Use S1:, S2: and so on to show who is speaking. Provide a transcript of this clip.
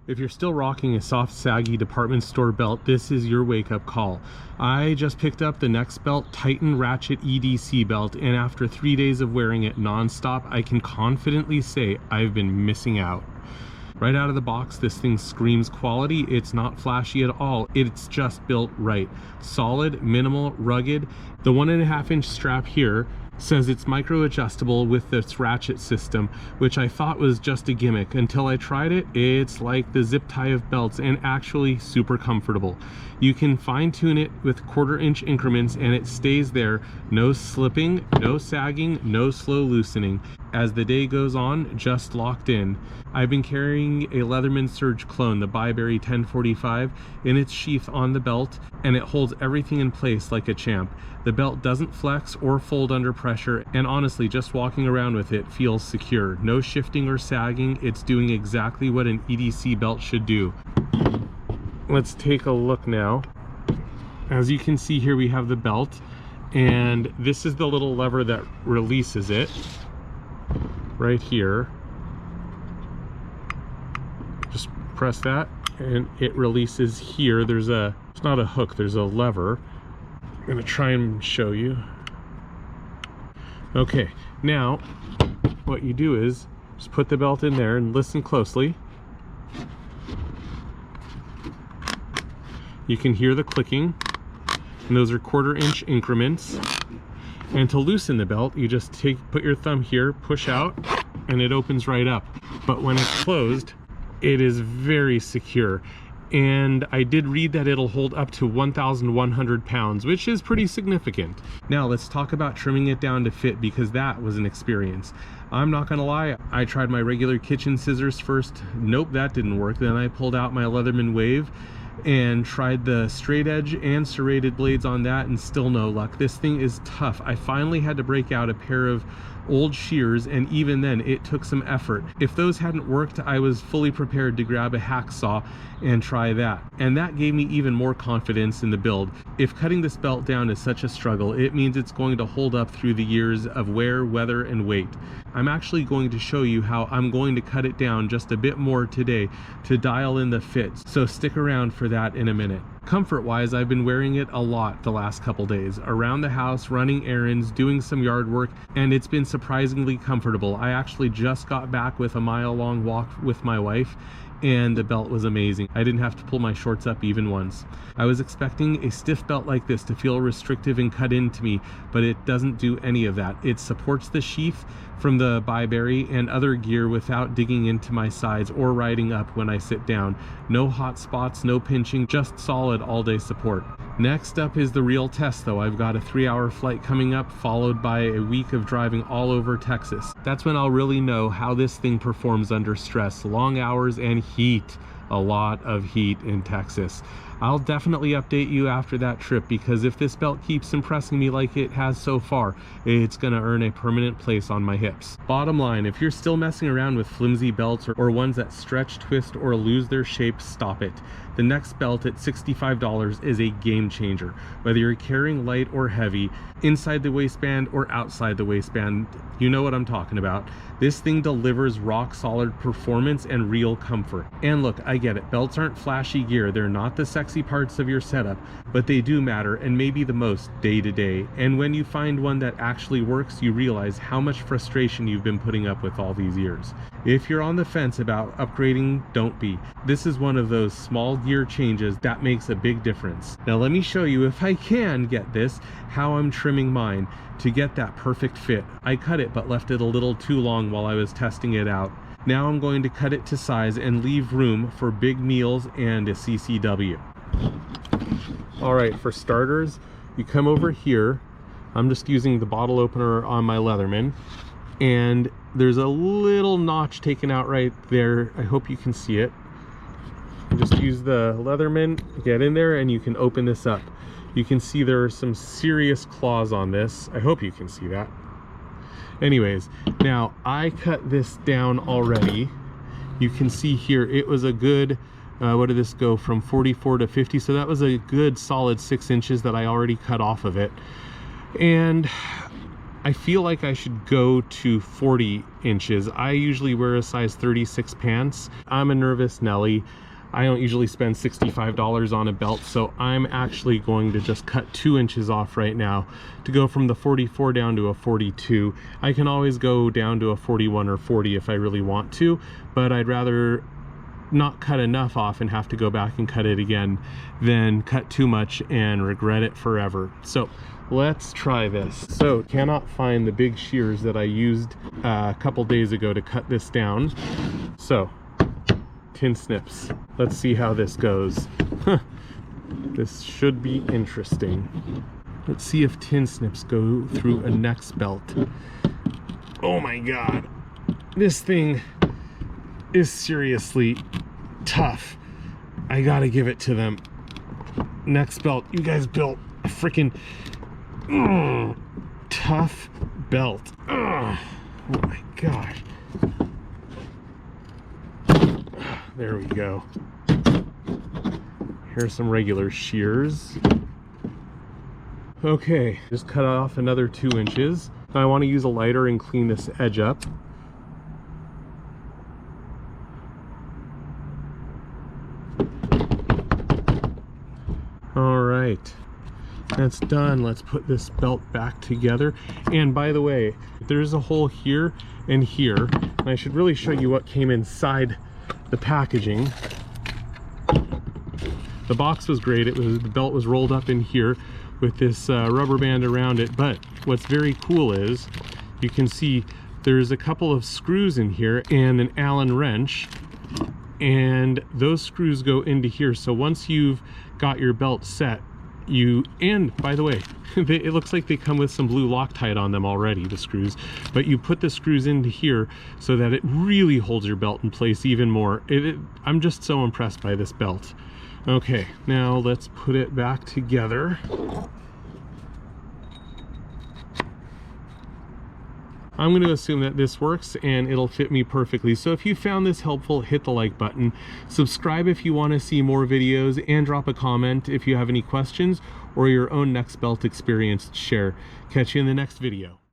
S1: If you're still rocking a soft, saggy department store belt, this is your wake-up call. I just picked up the NexBelt Titan Ratchet EDC belt, and after 3 days of wearing it non-stop, I can confidently say I've been missing out. Right out of the box, this thing screams quality. It's not flashy at all. It's just built right. Solid, minimal, rugged. The 1.5 inch strap here says it's micro adjustable with its ratchet system, which I thought was just a gimmick until I tried it. It's like the zip tie of belts and actually super comfortable. You can fine tune it with 1/4 inch increments and it stays there. No slipping, no sagging, no slow loosening. As the day goes on, just locked in. I've been carrying a Leatherman Surge clone, the Byberry 1045, in its sheath on the belt, and it holds everything in place like a champ. The belt doesn't flex or fold under pressure, and honestly, just walking around with it feels secure. No shifting or sagging. It's doing exactly what an EDC belt should do. Let's take a look now. As you can see here, we have the belt, and this is the little lever that releases it right here. Just press that and it releases here. It's not a hook, there's a lever. I'm gonna try and show you. Okay, now what you do is just put the belt in there and listen closely. You can hear the clicking, and those are 1/4 inch increments. And to loosen the belt, you just put your thumb here, push out, and it opens right up. But when it's closed, it is very secure. And I did read that it'll hold up to 1,100 pounds, which is pretty significant. Now let's talk about trimming it down to fit, because that was an experience. I'm not gonna lie, I tried my regular kitchen scissors first. Nope, that didn't work. Then I pulled out my Leatherman Wave and tried the straight edge and serrated blades on that, and still no luck. This thing is tough. I finally had to break out a pair of old shears, and even then it took some effort. If those hadn't worked, I was fully prepared to grab a hacksaw and try that, and that gave me even more confidence in the build. If cutting this belt down is such a struggle, it means it's going to hold up through the years of wear, weather, and weight. I'm actually going to show you how I'm going to cut it down just a bit more today to dial in the fits, so stick around for that in a minute. Comfort wise, I've been wearing it a lot the last couple days, around the house, running errands, doing some yard work, and it's been surprisingly comfortable. I actually just got back with a mile-long walk with my wife, and the belt was amazing. I didn't have to pull my shorts up even once. I was expecting a stiff belt like this to feel restrictive and cut into me, but it doesn't do any of that. It supports the sheath from the Byberry and other gear without digging into my sides or riding up when I sit down. No hot spots, no pinching, just solid all-day support. Next up is the real test though. I've got a 3-hour flight coming up, followed by a week of driving all over Texas. That's when I'll really know how this thing performs under stress. Long hours and heat. A lot of heat in Texas. I'll definitely update you after that trip, because if this belt keeps impressing me like it has so far, it's gonna earn a permanent place on my hips. Bottom line, if you're still messing around with flimsy belts or ones that stretch, twist, or lose their shape, stop it. The NexBelt at $65 is a game changer. Whether you're carrying light or heavy, inside the waistband or outside the waistband, you know what I'm talking about. This thing delivers rock solid performance and real comfort. And look, I get it, belts aren't flashy gear. They're not the sexy parts of your setup, but they do matter, and maybe the most day to day. And when you find one that actually works, you realize how much frustration you've been putting up with all these years. If you're on the fence about upgrading, don't be. This is one of those small gear changes that makes a big difference. Now let me show you, if I can get this, how I'm trimming mine to get that perfect fit. I cut it but left it a little too long while I was testing it out. Now I'm going to cut it to size and leave room for big meals and a CCW. All right, for starters, you come over here. I'm just using the bottle opener on my Leatherman, and there's a little notch taken out right there. I hope you can see it. Just use the Leatherman, get in there, and you can open this up. You can see there are some serious claws on this. I hope you can see that. Anyways, now I cut this down already. You can see here it was a good, what did this go from 44 to 50? So that was a good solid 6 inches that I already cut off of it. And I feel like I should go to 40 inches. I usually wear a size 36 pants. I'm a nervous Nelly. I don't usually spend $65 on a belt, so I'm actually going to just cut 2 inches off right now to go from the 44 down to a 42. I can always go down to a 41 or 40 if I really want to, but I'd rather not cut enough off and have to go back and cut it again than cut too much and regret it forever. So let's try this. So cannot find the big shears that I used a couple days ago to cut this down. So tin snips. Let's see how this goes. This should be interesting. Let's see if tin snips go through a NexBelt. Oh my god, this thing is seriously tough. I gotta give it to them. NexBelt, you guys built a freaking tough belt. Oh my gosh. There we go. Here's some regular shears. Okay, just cut off another 2 inches. Now I want to use a lighter and clean this edge up. All right, that's done. Let's put this belt back together. And by the way, there's a hole here and here, and I should really show you what came inside the packaging. The box was great. The belt was rolled up in here with this rubber band around it, but what's very cool is you can see there's a couple of screws in here and an Allen wrench, and those screws go into here. So once you've got your belt set, and by the way, it looks like they come with some blue Loctite on them already, the screws, but you put the screws into here so that it really holds your belt in place even more. I'm just so impressed by this belt. Okay, now let's put it back together. I'm going to assume that this works and it'll fit me perfectly. So if you found this helpful, hit the like button, subscribe if you want to see more videos, and drop a comment if you have any questions or your own NexBelt experience to share. Catch you in the next video.